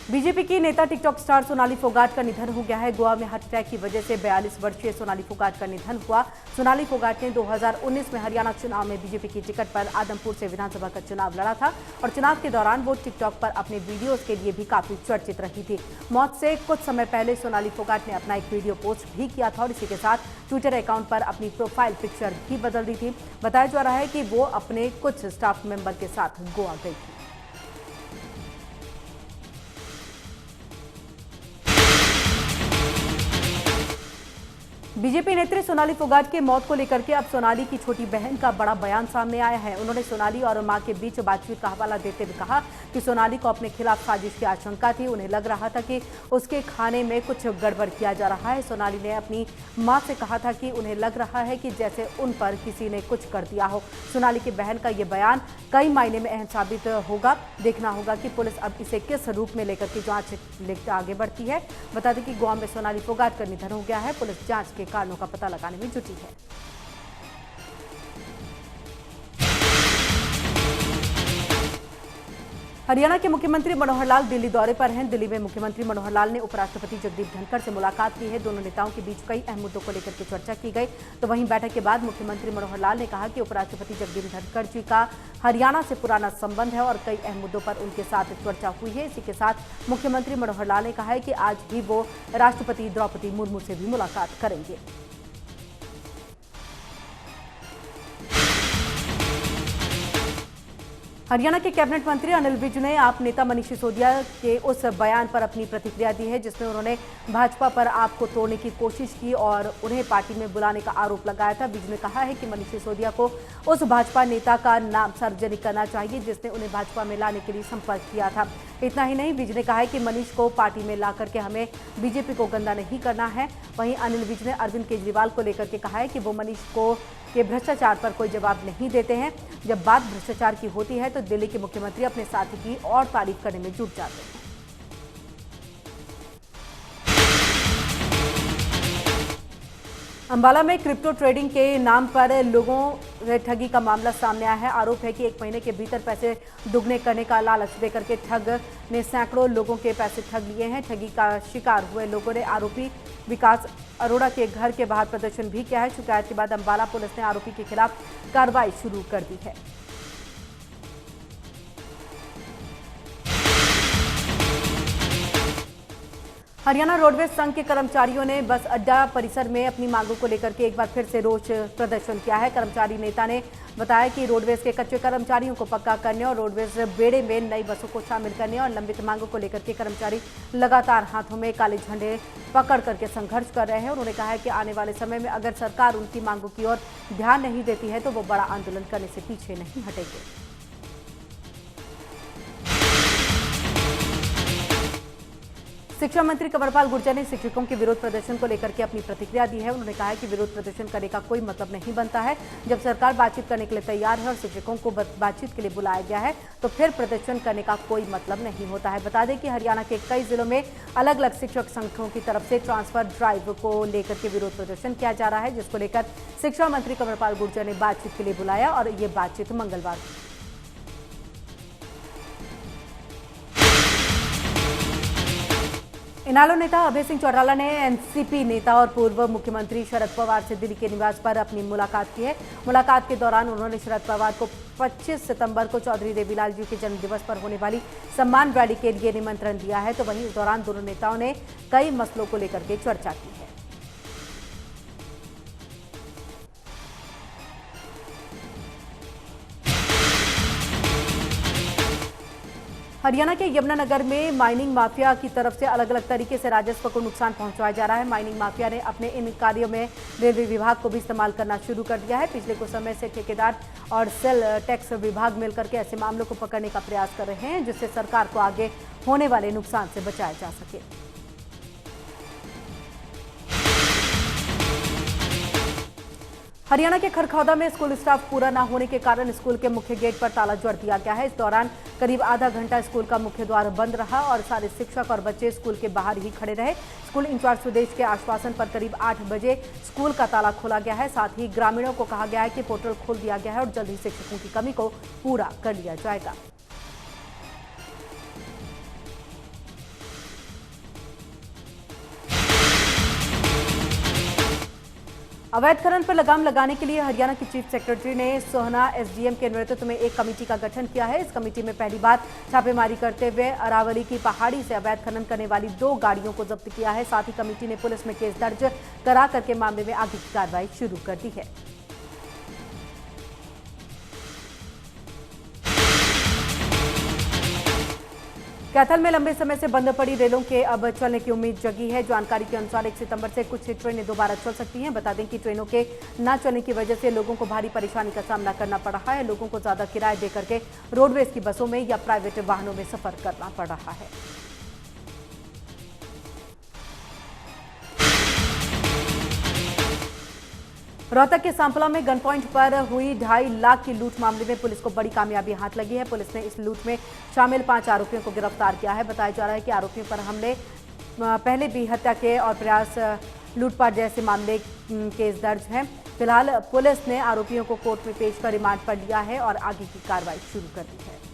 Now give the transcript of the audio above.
BJP की नेता TikTok star Sonali Phogat का निधन हो गया है। गोवा में हार्ट अटैक की वजह से 42 वर्षीय सोनाली फोगाट का निधन हुआ। सोनाली फोगाट ने 2019 में हरियाणा चुनाव में बीजेपी की टिकट पर आदमपुर से विधानसभा का चुनाव लड़ा था और चुनाव के दौरान वो टिकटॉक पर अपने वीडियोज के लिए भी काफी चर्चित रही थी। मौत से कुछ समय पहले सोनाली फोगाट ने अपना एक वीडियो पोस्ट भी किया था और इसी के साथ ट्विटर अकाउंट पर अपनी प्रोफाइल पिक्चर भी बदल दी थी। बताया जा रहा है कि वो अपने कुछ स्टाफ मेंबर के साथ गोवा गई थी। बीजेपी नेत्री सोनाली फोगाट के मौत को लेकर के अब सोनाली की छोटी बहन का बड़ा बयान सामने आया है। उन्होंने सोनाली और मां के बीच बातचीत का हवाला देते हुए कहा कि सोनाली को अपने खिलाफ साजिश की आशंका थी। उन्हें लग रहा था कि उसके खाने में कुछ गड़बड़ किया जा रहा है। सोनाली ने अपनी मां से कहा था कि उन्हें लग रहा है कि जैसे उन पर किसी ने कुछ कर दिया हो। सोनाली की बहन का ये बयान कई मायने में अहम साबित होगा। देखना होगा कि पुलिस अब इसे किस रूप में लेकर के जांच लेकर आगे बढ़ती है। बता दें कि गोवा में सोनाली फोगाट का निधन हो गया है। पुलिस जांच के कारणों का पता लगाने में जुटी है। हरियाणा के मुख्यमंत्री मनोहर लाल दिल्ली दौरे पर हैं। दिल्ली में मुख्यमंत्री मनोहर लाल ने उपराष्ट्रपति जगदीप धनखड़ से मुलाकात की है। दोनों नेताओं के बीच कई अहम मुद्दों को लेकर के चर्चा की गई। तो वहीं बैठक के बाद मुख्यमंत्री मनोहर लाल ने कहा कि उपराष्ट्रपति जगदीप धनखड़ जी का हरियाणा से पुराना संबंध है और कई अहम मुद्दों पर उनके साथ चर्चा हुई है। इसी के साथ मुख्यमंत्री मनोहर लाल ने कहा है कि आज ही वो राष्ट्रपति द्रौपदी मुर्मू से भी मुलाकात करेंगे। हरियाणा के कैबिनेट मंत्री अनिल विज ने आप नेता मनीष सिसोदिया के उस बयान पर अपनी प्रतिक्रिया दी है जिसमें उन्होंने भाजपा पर आप को तोड़ने की कोशिश की और उन्हें पार्टी में बुलाने का आरोप लगाया था। विज ने कहा है कि मनीष सिसोदिया को उस भाजपा नेता का नाम सार्वजनिक करना चाहिए जिसने उन्हें भाजपा में लाने के लिए संपर्क किया था। इतना ही नहीं, विज ने कहा है कि मनीष को पार्टी में ला करके हमें बीजेपी को गंदा नहीं करना है। वहीं अनिल विज ने अरविंद केजरीवाल को लेकर के कहा है कि वो मनीष को के भ्रष्टाचार पर कोई जवाब नहीं देते हैं। जब बात भ्रष्टाचार की होती है तो दिल्ली के मुख्यमंत्री अपने साथी की और तारीफ करने में जुट जाते हैं। अंबाला में क्रिप्टो ट्रेडिंग के नाम पर लोगों से ठगी का मामला सामने आया है। आरोप है कि 1 महीने के भीतर पैसे दुगने करने का लालच देकर के ठग ने सैकड़ों लोगों के पैसे ठग लिए हैं। ठगी का शिकार हुए लोगों ने आरोपी विकास अरोड़ा के घर के बाहर प्रदर्शन भी किया है। शिकायत के बाद अंबाला पुलिस ने आरोपी के खिलाफ कार्रवाई शुरू कर दी है। हरियाणा रोडवेज संघ के कर्मचारियों ने बस अड्डा परिसर में अपनी मांगों को लेकर के एक बार फिर से रोष प्रदर्शन किया है। कर्मचारी नेता ने बताया कि रोडवेज के कच्चे कर्मचारियों को पक्का करने और रोडवेज बेड़े में नई बसों को शामिल करने और लंबित मांगों को लेकर के कर्मचारी लगातार हाथों में काले झंडे पकड़ करके संघर्ष कर रहे हैं। उन्होंने कहा है कि आने वाले समय में अगर सरकार उनकी मांगों की ओर ध्यान नहीं देती है तो वो बड़ा आंदोलन करने से पीछे नहीं हटेंगे। शिक्षा मंत्री कंवरपाल गुर्जर ने शिक्षकों के विरोध प्रदर्शन को लेकर के अपनी प्रतिक्रिया दी है। उन्होंने कहा है कि विरोध प्रदर्शन करने का कोई मतलब नहीं बनता है। जब सरकार बातचीत करने के लिए तैयार है और शिक्षकों को बातचीत के लिए बुलाया गया है तो फिर प्रदर्शन करने का कोई मतलब नहीं होता है। बता दें कि हरियाणा के कई जिलों में अलग अलग शिक्षक संघों की तरफ से ट्रांसफर ड्राइव को लेकर के विरोध प्रदर्शन किया जा रहा है, जिसको लेकर शिक्षा मंत्री कंवरपाल गुर्जर ने बातचीत के लिए बुलाया और ये बातचीत मंगलवार इनेलो नेता अभय सिंह चौटाला ने एनसीपी नेता और पूर्व मुख्यमंत्री शरद पवार से दिल्ली के निवास पर अपनी मुलाकात की है। मुलाकात के दौरान उन्होंने शरद पवार को 25 सितंबर को चौधरी देवीलाल जी के जन्मदिवस पर होने वाली सम्मान रैली के लिए निमंत्रण दिया है। तो वहीं इस दौरान दोनों नेताओं ने कई मसलों को लेकर के चर्चा की है। हरियाणा के यमुनानगर में माइनिंग माफिया की तरफ से अलग अलग तरीके से राजस्व को नुकसान पहुंचाया जा रहा है। माइनिंग माफिया ने अपने इन कार्यों में रेलवे विभाग को भी इस्तेमाल करना शुरू कर दिया है। पिछले कुछ समय से ठेकेदार और सेल टैक्स विभाग मिलकर के ऐसे मामलों को पकड़ने का प्रयास कर रहे हैं जिससे सरकार को आगे होने वाले नुकसान से बचाया जा सके। हरियाणा के खरखौदा में स्कूल स्टाफ पूरा न होने के कारण स्कूल के मुख्य गेट पर ताला जड़ दिया गया है। इस दौरान करीब आधा घंटा स्कूल का मुख्य द्वार बंद रहा और सारे शिक्षक और बच्चे स्कूल के बाहर ही खड़े रहे। स्कूल इंचार्ज सुदेश के आश्वासन पर करीब 8 बजे स्कूल का ताला खोला गया है। साथ ही ग्रामीणों को कहा गया है कि पोर्टल खोल दिया गया है और जल्द ही शिक्षकों की कमी को पूरा कर लिया जाएगा। अवैध खनन पर लगाम लगाने के लिए हरियाणा की चीफ सेक्रेटरी ने सोहना एसडीएम के नेतृत्व में एक कमेटी का गठन किया है। इस कमेटी में पहली बार छापेमारी करते हुए अरावली की पहाड़ी से अवैध खनन करने वाली 2 गाड़ियों को जब्त किया है। साथ ही कमेटी ने पुलिस में केस दर्ज करा करके मामले में आगे की कार्रवाई शुरू कर दी है। कैथल में लंबे समय से बंद पड़ी रेलों के अब चलने की उम्मीद जगी है। जानकारी के अनुसार 1 सितंबर से कुछ ट्रेनें दोबारा चल सकती हैं। बता दें कि ट्रेनों के न चलने की वजह से लोगों को भारी परेशानी का सामना करना पड़ रहा है। लोगों को ज्यादा किराए देकर के रोडवेज की बसों में या प्राइवेट वाहनों में सफर करना पड़ रहा है। रोहतक के सांपला में गन पॉइंट पर हुई 2.5 लाख की लूट मामले में पुलिस को बड़ी कामयाबी हाथ लगी है। पुलिस ने इस लूट में शामिल 5 आरोपियों को गिरफ्तार किया है। बताया जा रहा है कि आरोपियों पर हमले पहले भी हत्या के और प्रयास लूटपाट जैसे मामले केस दर्ज हैं। फिलहाल पुलिस ने आरोपियों को कोर्ट में पेश कर रिमांड पर लिया है और आगे की कार्रवाई शुरू कर दी है।